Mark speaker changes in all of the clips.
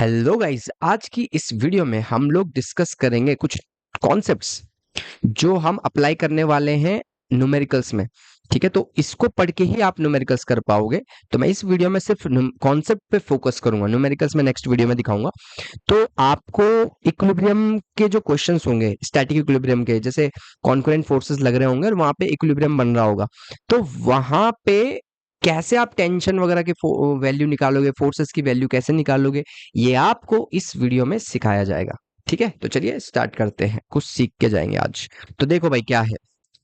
Speaker 1: Hello guys, आज की इस वीडियो में हम लोग डिस्कस करेंगे कुछ कॉन्सेप्ट्स जो हम अप्लाई करने वाले हैं न्यूमेरिकल्स में। ठीक है, तो इसको पढ़ के ही आप न्यूमेरिकल्स कर पाओगे। तो मैं इस वीडियो में सिर्फ कॉन्सेप्ट पे फोकस करूंगा, न्यूमेरिकल्स में नेक्स्ट वीडियो में दिखाऊंगा। तो आपको इक्विलिब्रियम के जो क्वेश्चंस होंगे, स्टैटिक इक्विलिब्रियम के, जैसे कॉन्करेंट फोर्सेस लग रहे होंगे और वहां पे इक्विलिब्रियम बन रहा होगा, तो वहां पे कैसे आप टेंशन वगैरह के वैल्यू निकालोगे, फोर्सेस की वैल्यू कैसे निकालोगे, ये आपको इस वीडियो में सिखाया जाएगा। ठीक है, तो चलिए स्टार्ट करते हैं, कुछ सीख के जाएंगे आज। तो देखो भाई, क्या है,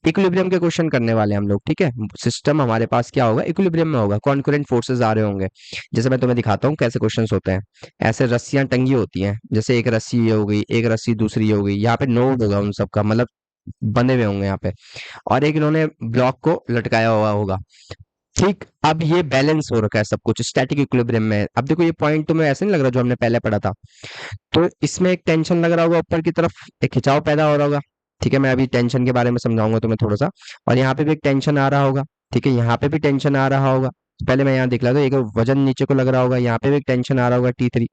Speaker 1: इक्विलिब्रियम के क्वेश्चन करने वाले हैं हम लोग। ठीक है, सिस्टम हमारे पास क्या होगा, इक्विलिब्रियम में होगा, कॉन्करेंट फोर्सेस आ रहे होंगे। जैसे मैं तुम्हें दिखाता हूँ कैसे क्वेश्चंस होते हैं। ऐसे रस्सियां टंगी होती हैं, जैसे एक रस्सी ये हो गई, एक रस्सी दूसरी ये हो गई, यहाँ पे नोड होगा उन सबका, मतलब बंधे हुए होंगे यहाँ पे, और एक इन्होंने ब्लॉक को लटकाया हुआ होगा। ठीक, अब ये बैलेंस हो रखा है सब कुछ, स्टैटिक इक्विलिब्रियम में है। अब देखो, ये पॉइंट तुम्हें ऐसे नहीं लग रहा जो हमने पहले पढ़ा था। तो इसमें एक टेंशन लग रहा होगा ऊपर की तरफ, एक खिंचाव पैदा हो रहा होगा। ठीक है, मैं अभी टेंशन के बारे में समझाऊंगा तुम्हें थोड़ा सा। और यहाँ पे भी एक टेंशन आ रहा होगा। ठीक है, यहाँ पे भी टेंशन आ रहा होगा। पहले मैं यहाँ देख रहा था, एक वजन नीचे को लग रहा होगा, यहाँ पे भी एक टेंशन आ रहा होगा T3।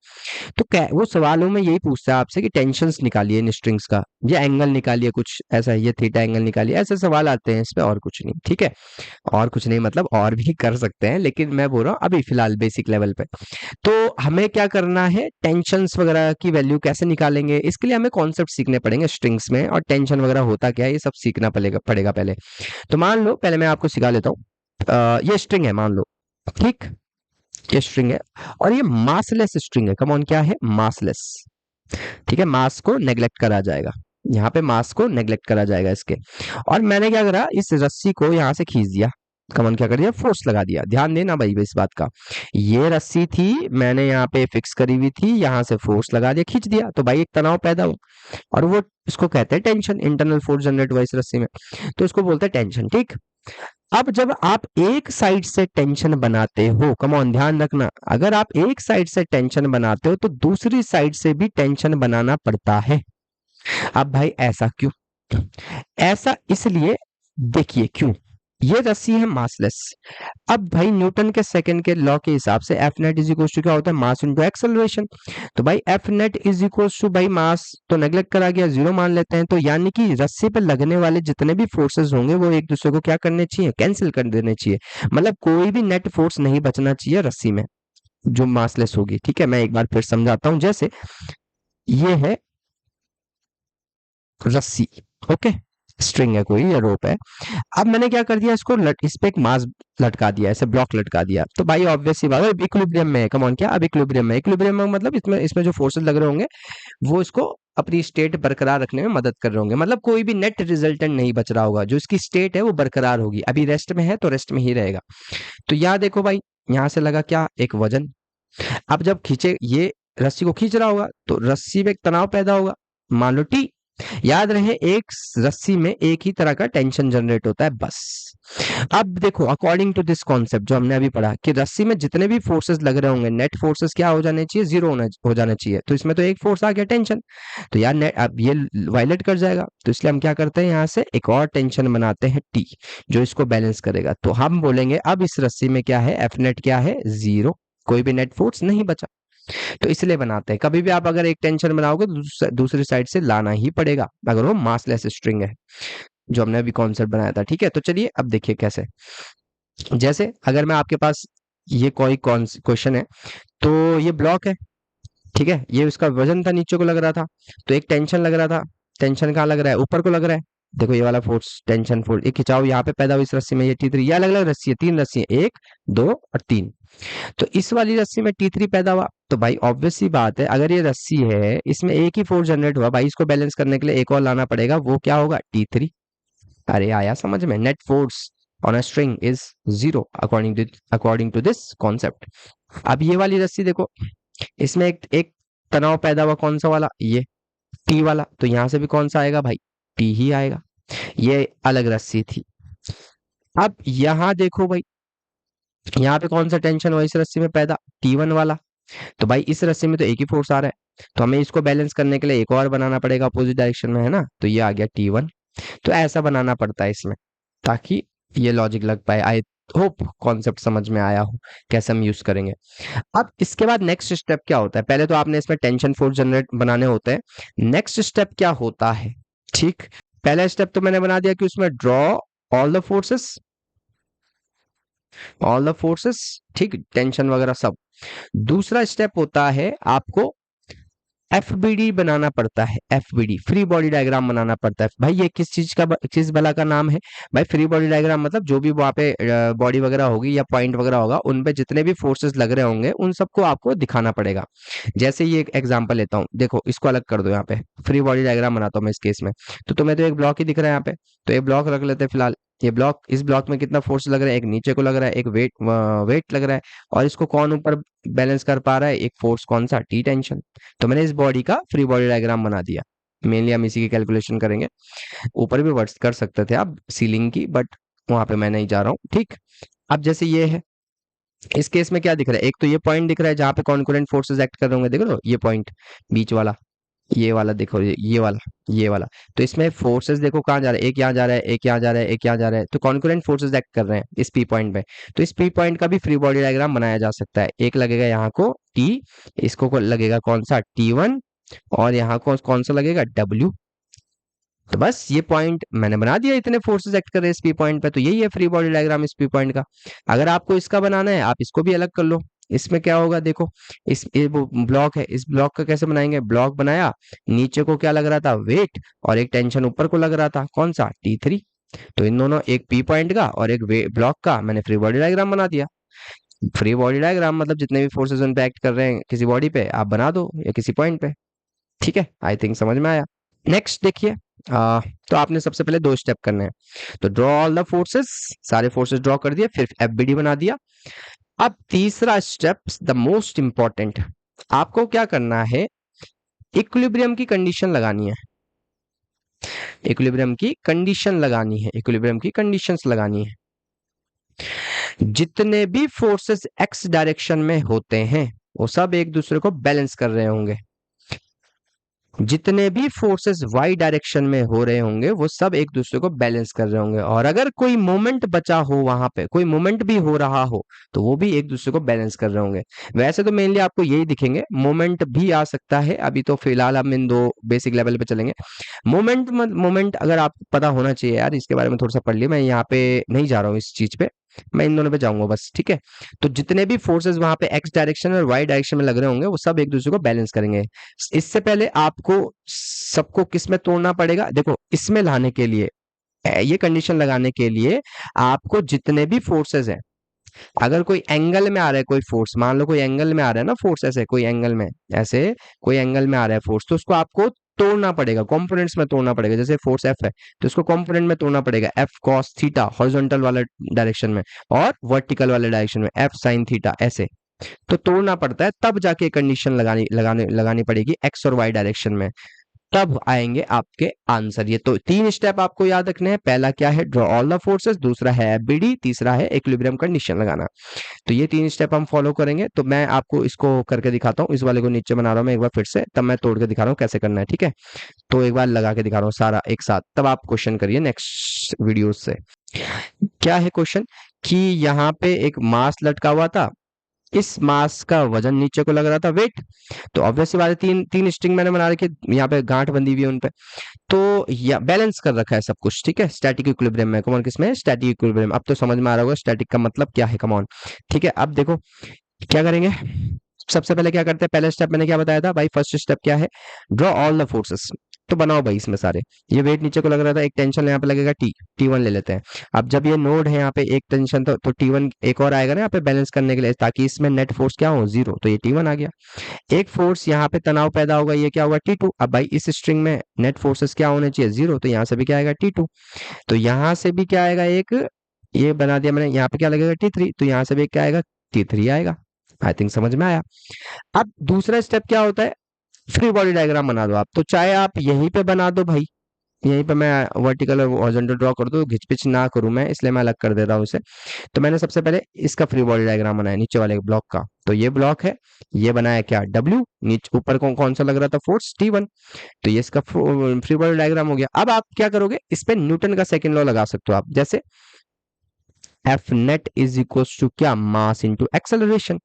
Speaker 1: तो क्या वो सवालों में यही पूछता है आपसे कि टेंशन्स निकालिए इन स्ट्रिंग्स का, ये एंगल निकालिए, कुछ ऐसा है, ये थीटा एंगल निकालिए, ऐसे सवाल आते हैं इस पे, और कुछ नहीं। ठीक है, और कुछ नहीं मतलब और भी कर सकते हैं, लेकिन मैं बोल रहा हूँ अभी फिलहाल बेसिक लेवल पे। तो हमें क्या करना है, टेंशन्स वगैरह की वैल्यू कैसे निकालेंगे, इसके लिए हमें कॉन्सेप्ट सीखने पड़ेंगे स्ट्रिंग्स में, और टेंशन वगैरह होता क्या है ये सब सीखना पड़ेगा पड़ेगा पहले। तो मान लो, पहले मैं आपको सिखा लेता हूँ। ये स्ट्रिंग है, मान लो। ठीक, ये स्ट्रिंग है और ये मासलेस स्ट्रिंग है। कम ऑन, क्या है, मासलेस। ठीक है, मास को नेग्लेक्ट करा जाएगा, यहाँ पे मास को नेग्लेक्ट करा जाएगा इसके। और मैंने क्या करा, इस रस्सी को यहाँ से खींच दिया। कमन क्या कर दिया, फोर्स लगा दिया। ध्यान देना भाई इस बात का, ये रस्सी थी, मैंने यहाँ पे फिक्स करी हुई थी, यहाँ से फोर्स लगा दिया, खींच दिया, तो भाई एक तनाव पैदा हुआ। और वो इसको कहते हैं टेंशन, इंटरनल फोर्स जनरेट हुआ इस रस्सी में, तो इसको बोलते हैं टेंशन। ठीक, अब जब आप एक साइड से टेंशन बनाते हो, कम ऑन ध्यान रखना, अगर आप एक साइड से टेंशन बनाते हो तो दूसरी साइड से भी टेंशन बनाना पड़ता है। अब भाई ऐसा क्यों, ऐसा इसलिए, देखिए क्यों। ये रस्सी है मासलेस। अब भाई न्यूटन के सेकंड के लॉ के हिसाब से F net is equal to क्या होता है, मास इनटू एक्सेलरेशन। तो भाई F net is equal to, भाई मास तो नेग्लेक्ट करा गया, जीरो मान लेते हैं, तो यानी कि रस्सी पे लगने वाले जितने भी फोर्सेस होंगे वो एक दूसरे को क्या करने चाहिए, कैंसिल कर देने चाहिए। मतलब कोई भी नेट फोर्स नहीं बचना चाहिए रस्सी में जो मासलेस होगी। ठीक है, मैं एक बार फिर समझाता हूं। जैसे ये है रस्सी, ओके, स्ट्रिंग है कोई या रोप है। अब मैंने क्या कर दिया, इसको इस पे एक मास लटका दिया, ऐसे ब्लॉक लटका दिया, तो भाई ऑब्वियस सी बात है इक्विलिब्रियम में है। कम ऑन, क्या, अब इक्विलिब्रियम में, इक्विलिब्रियम में मतलब इसमें इसमें जो फोर्सेस लग रहे होंगे वो इसको अपनी स्टेट बरकरार रखने में मदद कर रहे होंगे। मतलब कोई भी नेट रिजल्टेंट नहीं बच रहा होगा, जो इसकी स्टेट है वो बरकरार होगी। अभी रेस्ट में है तो रेस्ट में ही रहेगा। तो यहाँ देखो भाई, यहाँ से लगा क्या, एक वजन। अब जब खींचे, ये रस्सी को खींच रहा होगा तो रस्सी में एक तनाव पैदा होगा, मान लो T। याद रहे, एक रस्सी में एक ही तरह का टेंशन जनरेट होता है, बस। अब देखो, अकॉर्डिंग टू दिस कॉन्सेप्ट जो हमने अभी पढ़ा कि रस्सी में जितने भी फोर्सेस लग रहे होंगे, नेट फोर्सेस क्या हो जाने चाहिए, जीरो हो जाना चाहिए। तो इसमें तो एक फोर्स आ गया, टेंशन। तो यार नेट अब ये वायलेट कर जाएगा, तो इसलिए हम क्या करते हैं, यहाँ से एक और टेंशन बनाते हैं T, जो इसको बैलेंस करेगा। तो हम बोलेंगे अब इस रस्सी में क्या है, एफ नेट क्या है, जीरो, कोई भी नेट फोर्स नहीं बचा। तो इसलिए बनाते हैं, कभी भी आप अगर एक टेंशन बनाओगे तो दूसरी साइड से लाना ही पड़ेगा, अगर वो मासलेस स्ट्रिंग है, जो हमने अभी कॉन्सेप्ट बनाया था। ठीक है, तो चलिए अब देखिए कैसे। जैसे अगर मैं आपके पास, ये कोई क्वेश्चन है, तो ये ब्लॉक है। ठीक है, ये उसका वजन था, नीचे को लग रहा था, तो एक टेंशन लग रहा था। टेंशन कहाँ लग रहा है, ऊपर को लग रहा है। देखो ये वाला फोर्स, टेंशन फोर्स, एक खिंचाव यहाँ पे पैदा हुई इस रस्सी में, ये T3, ये अलग अलग रस्सी है, तीन रस्सी है, एक, दो और तीन। तो इस वाली रस्सी में T3 पैदा हुआ, तो भाई ऑब्वियस सी बात है, अगर ये रस्सी है, इसमें एक ही फोर्स जनरेट हुआ, भाई इसको बैलेंस करने के लिए एक और लाना पड़ेगा, वो क्या होगा, T3। अरे आया समझ में, net force on a string is zero according to this concept. अब ये वाली रस्सी देखो, इसमें एक तनाव पैदा हुआ, कौन सा वाला, ये T वाला, तो यहां से भी कौन सा आएगा भाई, T ही आएगा। ये अलग रस्सी थी। अब यहां देखो भाई, यहाँ पे कौन सा टेंशन हुआ इस रस्सी में पैदा, T1 वाला। तो भाई इस रस्सी में तो एक ही फोर्स आ रहा है, तो हमें इसको बैलेंस करने के लिए एक और बनाना पड़ेगा अपोजिट डायरेक्शन में, है ना, तो ये आ गया T1। तो ऐसा बनाना पड़ता है इसमें, ताकि ये लॉजिक लग पाए। आई होप कॉन्सेप्ट समझ में आया हो कैसे हम यूज करेंगे। अब इसके बाद नेक्स्ट स्टेप क्या होता है, पहले तो आपने इसमें टेंशन फोर्स जनरेट बनाने होते हैं, नेक्स्ट स्टेप क्या होता है, ठीक। पहला स्टेप तो मैंने बना दिया कि उसमें draw all the forces, all the forces, ठीक, टेंशन वगैरह सब। दूसरा स्टेप होता है आपको एफबीडी बनाना पड़ता है, एफबीडी फ्री बॉडी डायग्राम बनाना पड़ता है। भाई ये किस चीज का, किस भला का नाम है भाई, फ्री बॉडी डायग्राम मतलब जो भी वहां पे बॉडी वगैरह होगी या पॉइंट वगैरह होगा उन पे जितने भी फोर्सेस लग रहे होंगे उन सबको आपको दिखाना पड़ेगा। जैसे ये एक एग्जांपल लेता हूँ, देखो इसको अलग कर दो, यहाँ पे फ्री बॉडी डायग्राम बनाता हूँ मैं इस केस में। तो तुम्हें तो एक ब्लॉक ही दिख रहा है यहाँ पे, तो ये ब्लॉक रख लेते हैं फिलहाल। ये ब्लॉक, इस ब्लॉक में कितना फोर्स लग रहा है, एक नीचे को लग रहा है, एक वेट वेट लग रहा है, और इसको कौन ऊपर बैलेंस कर पा रहा है, एक फोर्स कौन सा, टी टेंशन। तो मैंने इस बॉडी का फ्री बॉडी डायग्राम बना दिया। मेनली हम इसी की कैलकुलेशन करेंगे, ऊपर भी वर्ड्स कर सकते थे आप सीलिंग की, बट वहां पे मैं नहीं जा रहा हूँ, ठीक। अब जैसे ये है, इस केस में क्या दिख रहा है, एक तो ये पॉइंट दिख रहा है जहां पे कॉन्करेंट फोर्सेस एक्ट कर रहे होंगे, देख लो ये पॉइंट बीच वाला, ये वाला देखो, ये वाला, ये वाला। तो इसमें फोर्सेस देखो कहाँ जा रहा है, एक यहाँ जा रहा है, एक यहाँ जा रहा है, एक यहाँ जा रहा है, तो कॉन्करेंट फोर्सेस एक्ट कर रहे हैं इस पी पॉइंट पे। तो इस पी पॉइंट का भी फ्री बॉडी डायग्राम बनाया जा सकता है, एक लगेगा यहाँ को टी, इसको लगेगा कौन सा T1, और यहाँ को कौन सा लगेगा W। तो बस ये पॉइंट मैंने बना दिया, इतने फोर्सेस एक्ट कर रहे हैं इस पी पॉइंट पे, तो यही है फ्री बॉडी डायग्राम इस पी पॉइंट का। अगर आपको इसका बनाना है आप इसको भी अलग कर लो। इसमें क्या होगा देखो, इस ये वो ब्लॉक है, इस ब्लॉक का कैसे बनाएंगे, ब्लॉक बनाया, नीचे को क्या लग रहा था, वेट, और एक टेंशन ऊपर को लग रहा था, कौन सा, T3। तो इन दोनों, एक पी पॉइंट का और एक ब्लॉक का मैंने फ्री बॉडी डायग्राम बना दिया। फ्री बॉडी डायग्राम मतलब जितने भी फोर्सेस उन पे एक्ट कर रहे हैं किसी बॉडी पे आप बना दो या किसी पॉइंट पे, ठीक है। आई थिंक समझ में आया। नेक्स्ट देखिए, तो आपने सबसे पहले दो स्टेप करने हैं, तो ड्रॉ ऑल द फोर्सेस, सारे फोर्सेस ड्रॉ कर दिए, फिर एफबीडी बना दिया। अब तीसरा स्टेप, द मोस्ट इंपॉर्टेंट, आपको क्या करना है, इक्विलिब्रियम की कंडीशन लगानी है, इक्विलिब्रियम की कंडीशन लगानी है, इक्विलिब्रियम की कंडीशंस लगानी है। जितने भी फोर्सेस एक्स डायरेक्शन में होते हैं वो सब एक दूसरे को बैलेंस कर रहे होंगे, जितने भी फोर्सेस वाई डायरेक्शन में हो रहे होंगे वो सब एक दूसरे को बैलेंस कर रहे होंगे, और अगर कोई मोमेंट बचा हो, वहां पे कोई मोमेंट भी हो रहा हो तो वो भी एक दूसरे को बैलेंस कर रहे होंगे। वैसे तो मेनली आपको यही दिखेंगे, मोमेंट भी आ सकता है, अभी तो फिलहाल हम इन दो बेसिक लेवल पे चलेंगे। मोमेंट, मोमेंट अगर आपको पता होना चाहिए यार, इसके बारे में थोड़ा सा पढ़ लिया, मैं यहाँ पे नहीं जा रहा हूँ इस चीज पे, मैं इन दोनों पे जाऊंगा बस, ठीक है। तो जितने भी फोर्सेस वहां पे एक्स डायरेक्शन और वाई डायरेक्शन में लग रहे होंगे वो सब एक दूसरे को बैलेंस करेंगे। इससे पहले आपको सबको किस में तोड़ना पड़ेगा, देखो इसमें लाने के लिए, ये कंडीशन लगाने के लिए आपको जितने भी फोर्सेस हैं, अगर कोई एंगल में आ रहा है कोई फोर्स, मान लो कोई एंगल में आ रहा है ना फोर्स, ऐसे कोई एंगल में, ऐसे कोई एंगल में आ रहा है फोर्स, तो उसको आपको तोड़ना पड़ेगा, कंपोनेंट्स में तोड़ना पड़ेगा। जैसे फोर्स एफ है तो इसको कंपोनेंट में तोड़ना पड़ेगा, एफ कॉस थीटा हॉरिजॉन्टल वाले डायरेक्शन में, और वर्टिकल वाले डायरेक्शन में एफ साइन थीटा, ऐसे तो तोड़ना पड़ता है, तब जाके कंडीशन लगानी पड़ेगी एक्स और वाई डायरेक्शन में, तब आएंगे आपके आंसर। ये तो तीन स्टेप आपको याद रखने हैं, पहला क्या है, ड्रॉ ऑल द फोर्सेस, दूसरा है एफबीडी, तीसरा है इक्विलिब्रियम कंडीशन लगाना। तो ये तीन स्टेप हम फॉलो करेंगे, तो मैं आपको इसको करके दिखाता हूँ, इस वाले को नीचे बना रहा हूँ मैं एक बार फिर से, तब मैं तोड़ के दिखा रहा हूँ कैसे करना है, ठीक है। तो एक बार लगा के दिखा रहा हूँ सारा एक साथ, तब आप क्वेश्चन करिए नेक्स्ट वीडियो से। क्या है क्वेश्चन, कि यहाँ पे एक मास लटका हुआ था, इस मास का वजन नीचे को लग रहा था वेट, तो ऑब्वियसली बात है, तीन तीन स्ट्रिंग मैंने बना रखी है, यहाँ पे गांठ बंधी हुई है उन पे, तो या बैलेंस कर रखा है सब कुछ, ठीक है। स्टैटिक इक्विलिब्रियम में, कौन किसमें, स्टैटिक इक्विलिब्रियम। अब तो समझ में आ रहा होगा स्टैटिक का मतलब क्या है, कमॉन, ठीक है। अब देखो क्या करेंगे, सबसे पहले क्या करते हैं, पहले स्टेप मैंने क्या बताया था भाई, फर्स्ट स्टेप क्या है, ड्रॉ ऑल द फोर्सेस, तो बनाओ भाई इसमें सारे, ये वेट नीचे को लग रहा था, एक टेंशन यहाँ पे लगेगा T1 ले लेते हैं। अब जब ये नोड है यहाँ पे एक टेंशन, तो T1 एक और आएगा ना यहाँ पे बैलेंस करने के लिए, ताकि इसमें नेट फोर्स क्या हो, जीरो, तो ये T1 आ गया। एक फोर्स यहाँ पे तनाव पैदा होगा, ये क्या होगा, T2। अब भाई इस स्ट्रिंग में नेट फोर्सेस क्या होने चाहिए, जीरो, तो यहाँ से भी क्या आएगा, T2। तो यहाँ से भी क्या आएगा, एक ये बना दिया मैंने, यहाँ पे क्या लगेगा, T3, तो यहाँ से भी क्या आएगा, T3 आएगा। आई थिंक समझ में आया। अब दूसरा स्टेप क्या होता है, फ्री बॉडी डायग्राम बना दो आप, तो चाहे आप यहीं पे बना दो भाई, यहीं पे मैं वर्टिकल और हॉरिजॉन्टल ड्रॉ कर दूं, घिचपिच ना करूं मैं, इसलिए मैं अलग कर दे रहा हूं इसे। तो मैंने सबसे पहले इसका फ्री बॉडी डायग्राम बनाया नीचे वाले ब्लॉक का, तो ये ब्लॉक है, ये बनाया क्या, W, नीचे ऊपर कौन सा लग रहा था फोर्स, T1, तो ये इसका फ्री बॉडी डायग्राम हो गया। अब आप क्या करोगे, इस पे न्यूटन का सेकंड लॉ लगा सकते हो आप, जैसे F net is equal to क्या, मास इंटू एक्सेलरेशन।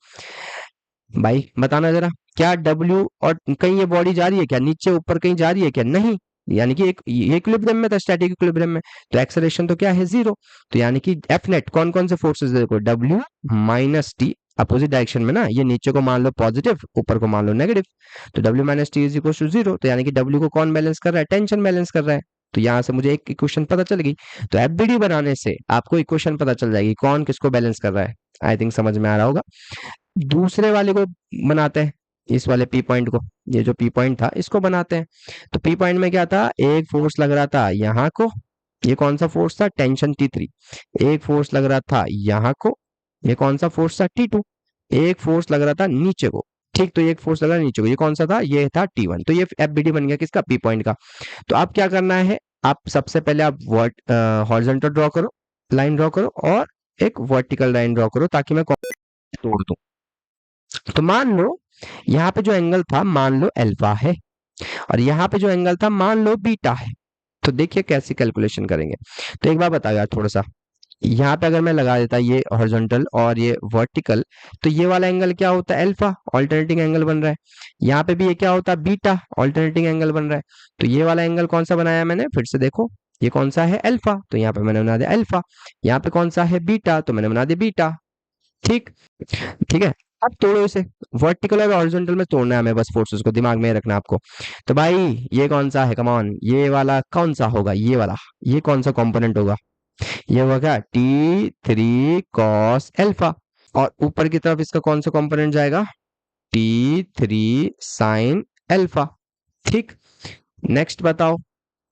Speaker 1: भाई बताना जरा, क्या डब्ल्यू और कहीं ये बॉडी जा रही है क्या, नीचे ऊपर कहीं जा रही है क्या, नहीं, यानी कि एक ये इक्विलिब्रियम में था, स्टैटिक इक्विलिब्रियम में, तो एक्सेलरेशन तो क्या है, जीरो। तो यानी कि एफ नेट कौन कौन से फोर्सेस देखो, W minus T, opposite direction में ना, ये नीचे को मान लो पॉजिटिव, ऊपर को मान लो नेगेटिव, तो W minus T is equal to zero. तो यानी कि डब्ल्यू को कौन बैलेंस कर रहा है, टेंशन बैलेंस कर रहा है। तो यहाँ से मुझे एक इक्वेशन पता चल गई। तो एफबीडी बनाने से आपको इक्वेशन पता चल जाएगी कौन किसको बैलेंस कर रहा है। आई थिंक समझ में आ रहा होगा। दूसरे वाले को बनाते हैं, इस वाले पी पॉइंट को, ये जो पी पॉइंट था इसको बनाते हैं। तो पी पॉइंट में क्या था, एक फोर्स लग रहा था यहाँ को, ये कौन सा फोर्स था, टेंशन T3। एक फोर्स लग रहा था यहाँ को, ये कौन सा फोर्स था, T2। एक फोर्स लग रहा था नीचे को, ठीक, तो एक फोर्स लग रहा है नीचे को, ये कौन सा था, ये था T1। तो ये एफबीडी बन गया किसका, पी पॉइंट का। तो आप क्या करना है, आप सबसे पहले आप हॉरिजॉन्टल ड्रॉ करो, लाइन ड्रॉ करो, और एक वर्टिकल लाइन ड्रॉ करो, ताकि मैं तोड़ दूं। तो मान लो यहाँ पे जो एंगल था मान लो अल्फा है, और यहाँ पे जो एंगल था मान लो बीटा है। तो देखिए कैसी कैलकुलेशन करेंगे। तो एक बार बताओ यार थोड़ा सा, यहाँ पे अगर मैं लगा देता ये हॉरिजॉन्टल और ये वर्टिकल, तो ये वाला एंगल क्या होता है, अल्फा, ऑल्टरनेटिंग एंगल बन रहा है। यहाँ पे भी ये क्या होता है, बीटा, ऑल्टरनेटिंग एंगल बन रहा है। तो ये वाला एंगल कौन सा बनाया मैंने, फिर से देखो, ये कौन सा है, अल्फा, तो यहाँ पे मैंने बना दिया अल्फा। यहाँ पे कौन सा है, बीटा, तो मैंने बना दिया बीटा। ठीक, ठीक है। अब तोड़ो इसे, वर्टिकल और हॉरिजॉन्टल में तोड़ना है हमें, बस फोर्सेस को दिमाग में रखना है आपको। तो भाई ये कौन सा है, कम ऑन, ये वाला कौन सा होगा, ये वाला, ये कौन सा कंपोनेंट होगा, ये होगा क्या, T3 cos अल्फा। और ऊपर की तरफ इसका कौन सा कंपोनेंट जाएगा, T3 sin अल्फा। ठीक, नेक्स्ट बताओ,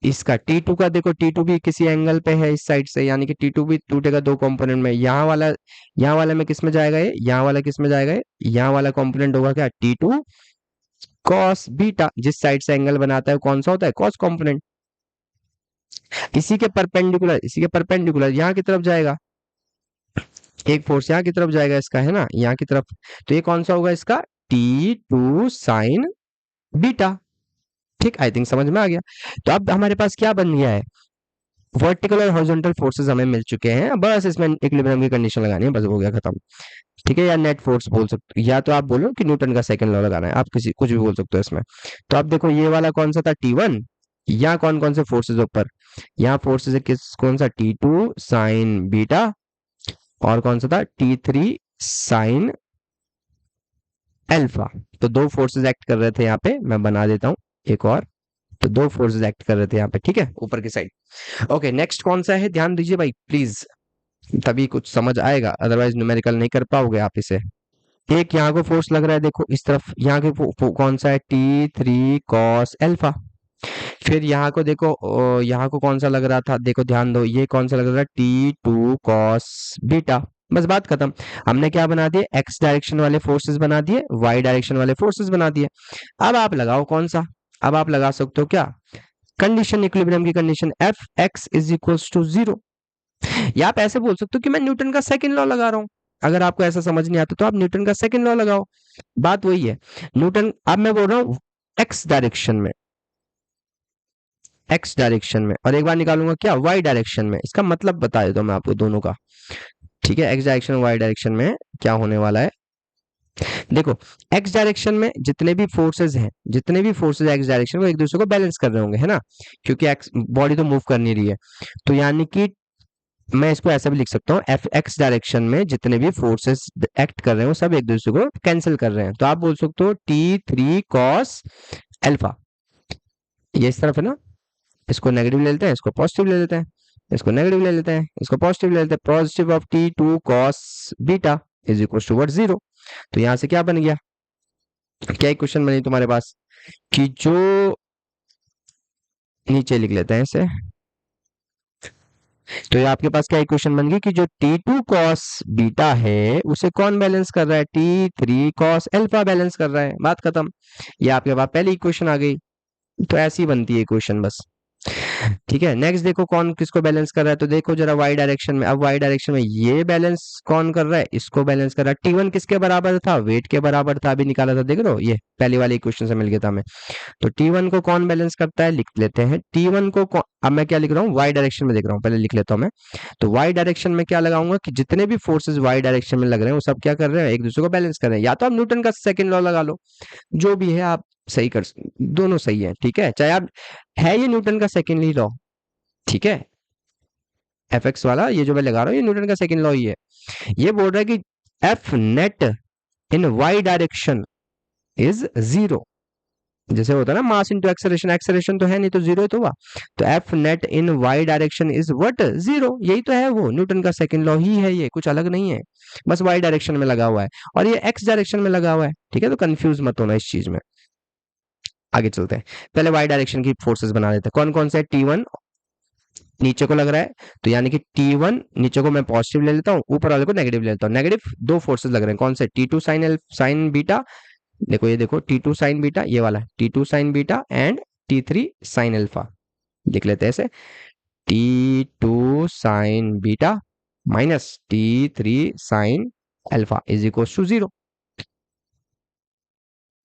Speaker 1: इसका T2 का देखो, T2 भी किसी एंगल पे है इस साइड से, यानी कि T2 भी टूटेगा दो कंपोनेंट में। यहाँ वाला में किस में जाएगा, ये यहाँ वाला किस में जाएगा, ये यहाँ वाला कंपोनेंट होगा क्या, T2 cos बीटा। जिस साइड से एंगल बनाता है वो कौन सा होता है, cos कंपोनेंट। इसी के परपेंडिकुलर यहाँ की तरफ जाएगा, एक फोर्स यहाँ की तरफ जाएगा इसका, है ना, यहाँ की तरफ। तो ये कौन सा होगा इसका, T2 sin बीटा। ठीक, आई थिंक समझ में आ गया। तो अब हमारे पास क्या बन गया है, वर्टिकल और हॉरिजॉन्टल फोर्सेस हमें मिल चुके हैं, बस इसमें इक्विलिब्रियम की कंडीशन लगानी है, बस हो गया खत्म। ठीक है, या नेट फोर्स बोल सकते हो, या तो आप बोलो कि न्यूटन का सेकंड लॉ लगाना है, आप किसी कुछ भी बोल सकते हो इसमें। तो आप देखो ये वाला कौन सा था, T1। यहाँ कौन कौन से फोर्सेस ऊपर, यहाँ फोर्सेस है किस, कौन सा, T2 sin बीटा, और कौन सा था, T3 sin अल्फा। तो दो फोर्सेस एक्ट कर रहे थे यहाँ पे, मैं बना देता हूँ एक और। तो दो फोर्सेस एक्ट कर रहे थे यहाँ पे, ठीक है, ऊपर की साइड। ओके, नेक्स्ट कौन सा है, ध्यान दीजिए भाई प्लीज, तभी कुछ समझ आएगा, अदरवाइज न्यूमेरिकल नहीं कर पाओगे आप इसे। एक यहाँ को फोर्स लग रहा है, देखो इस तरफ, यहाँ के कौन सा है, T3 cos अल्फा। फिर यहाँ को देखो, यहाँ को कौन सा लग रहा था, देखो ध्यान दो, ये कौन सा लग रहा है, T2 cos बीटा। बस बात खत्म। हमने क्या बना दिए, एक्स डायरेक्शन वाले फोर्सेस बना दिए, वाई डायरेक्शन वाले फोर्सेस बना दिए। अब आप लगाओ कौन सा, अब आप लगा सकते हो क्या, कंडीशन, इक्विलिब्रियम की condition, F X is equals to zero. या आप ऐसे बोल सकते हो कि मैं न्यूटन का सेकंड लॉ लगा रहा हूं। अगर आपको ऐसा समझ नहीं आता तो आप न्यूटन का सेकंड लॉ लगाओ, बात वही है। न्यूटन, अब मैं बोल रहा हूं एक्स डायरेक्शन में, एक्स डायरेक्शन में, और एक बार निकालूंगा क्या, वाई डायरेक्शन में। इसका मतलब बता देता हूं मैं आपको दोनों का। ठीक है, एक्स डायरेक्शन वाई डायरेक्शन में क्या होने वाला है, देखो एक्स डायरेक्शन में जितने भी फोर्सेस हैं, जितने भी फोर्सेस एक्स डायरेक्शन में एक दूसरे को बैलेंस कर रहे होंगे, है ना, क्योंकि एक्स बॉडी तो मूव कर नहीं रही है। तो यानी कि मैं इसको ऐसा भी लिख सकता हूँ, एफ एक्स डायरेक्शन में जितने भी फोर्सेस एक्ट कर रहे हैं वो सब एक दूसरे को कैंसिल कर रहे हैं। तो आप बोल सकते हो T3 cos अल्फा, ये इस तरफ है ना, इसको नेगेटिव ले लेते हैं, इसको पॉजिटिव ले लेते हैं, इसको नेगेटिव ले लेते हैं, इसको पॉजिटिव ले लेते हैं, positive of T2 cos beta is equal to word zero. तो यहां से क्या बन गया, क्या इक्वेशन बनी तुम्हारे पास, कि जो, नीचे लिख लेते हैं इसे, तो ये आपके पास क्या इक्वेशन बन गई कि जो T2 cos बीटा है उसे कौन बैलेंस कर रहा है, T3 cos अल्फा बैलेंस कर रहा है, बात खत्म। ये आपके पास पहली इक्वेशन आ गई। तो ऐसी बनती है इक्वेशन बस। ठीक है, नेक्स्ट देखो कौन किसको बैलेंस कर रहा है, तो देखो जरा वाई डायरेक्शन में, अब वाई डायरेक्शन में ये बैलेंस कौन कर रहा है, इसको बैलेंस कर रहा है। T1 किसके बराबर था, वेट के बराबर था, अभी निकाला था, देख रहे हो, ये पहली वाली इक्वेशन से मिल गया था हमें। तो T1 को कौन बैलेंस करता है, लिख लेते हैं T1 को अब मैं क्या लिख रहा हूँ, वाई डायरेक्शन में देख रहा हूँ, पहले लिख लेता हूँ मैं। तो वाई डायरेक्शन में क्या लगाऊंगा कि जितने भी फोर्सेस वाई डायरेक्शन में लग रहे हैं वो सब क्या कर रहे हैं, एक दूसरे को बैलेंस कर रहे हैं। या तो आप न्यूटन का सेकंड लॉ लगा लो, जो भी है आप सही कर, दोनों सही है, ठीक है, चाहे आप, है ये न्यूटन का सेकंड ही लॉ, ठीक है, एफ एक्स वाला ये जो मैं लगा रहा हूँ ये न्यूटन का सेकंड लॉ ही है। ये बोल रहा है कि F net in Y direction is zero. जैसे होता है ना मास इंटू एक्सेलरेशन, एक्सेलरेशन तो है नहीं तो जीरो ही तो हुआ। तो F net in Y direction is what, zero, यही तो है, वो न्यूटन का सेकंड लॉ ही है, ये कुछ अलग नहीं है, बस वाई डायरेक्शन में लगा हुआ है और ये एक्स डायरेक्शन में लगा हुआ है, ठीक है, तो कंफ्यूज मत होना इस चीज में। आगे चलते हैं, पहले वाई डायरेक्शन की फोर्सेस बना देते हैं, कौन कौन से, T1 नीचे को लग रहा है, तो यानी कि T1 नीचे को मैं पॉजिटिव ले लेता हूँ, ऊपर वाले को नेगेटिव ले लेता हूँ, नेगेटिव दो फोर्सेस लग रहे हैं, कौन से, T2 साइन बीटा, देखो ये देखो T2 साइन बीटा, ये वाला T2 sine beta and T3 sine alpha, लिख लेते हैं ऐसे, T2 sine beta minus T3 sine alpha is equal to zero,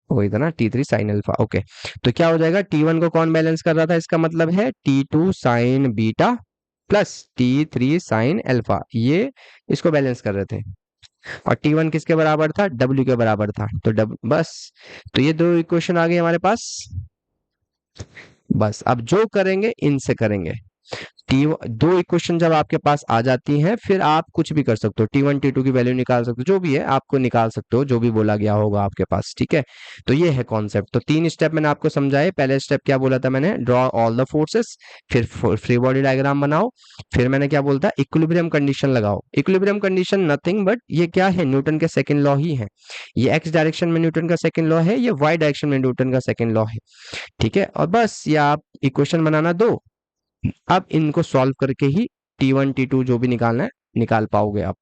Speaker 1: वही था ना, T3 साइन अल्फा, ओके। तो क्या हो जाएगा, T1 को कौन बैलेंस कर रहा था, इसका मतलब है T2 sine beta plus T3 sine alpha, ये इसको बैलेंस कर रहे थे। और T1 किसके बराबर था, W के बराबर था, तो बस, तो ये दो इक्वेशन आ गई हमारे पास। बस अब जो करेंगे इनसे करेंगे, टी दो इक्वेशन जब आपके पास आ जाती हैं फिर आप कुछ भी कर सकते हो, T1 T2 की वैल्यू निकाल सकते हो, जो भी है आपको निकाल सकते हो, जो भी बोला गया होगा आपके पास, ठीक है। तो ये है कॉन्सेप्ट, तो तीन स्टेप मैंने आपको समझाए। पहले स्टेप क्या बोला था मैंने, ड्रॉ ऑल द फोर्सेस, फिर फ्री बॉडी डायग्राम बनाओ, फिर मैंने क्या बोलता, इक्विलिब्रियम कंडीशन लगाओ। इक्विलिब्रियम कंडीशन नथिंग बट ये क्या है, न्यूटन के सेकंड लॉ ही है, ये एक्स डायरेक्शन में न्यूटन का सेकंड लॉ है, ये वाई डायरेक्शन में न्यूटन का सेकंड लॉ है, ठीक है। और बस ये आप इक्वेशन बनाना दो, अब इनको सॉल्व करके ही T1 T2 जो भी निकालना है निकाल पाओगे आप।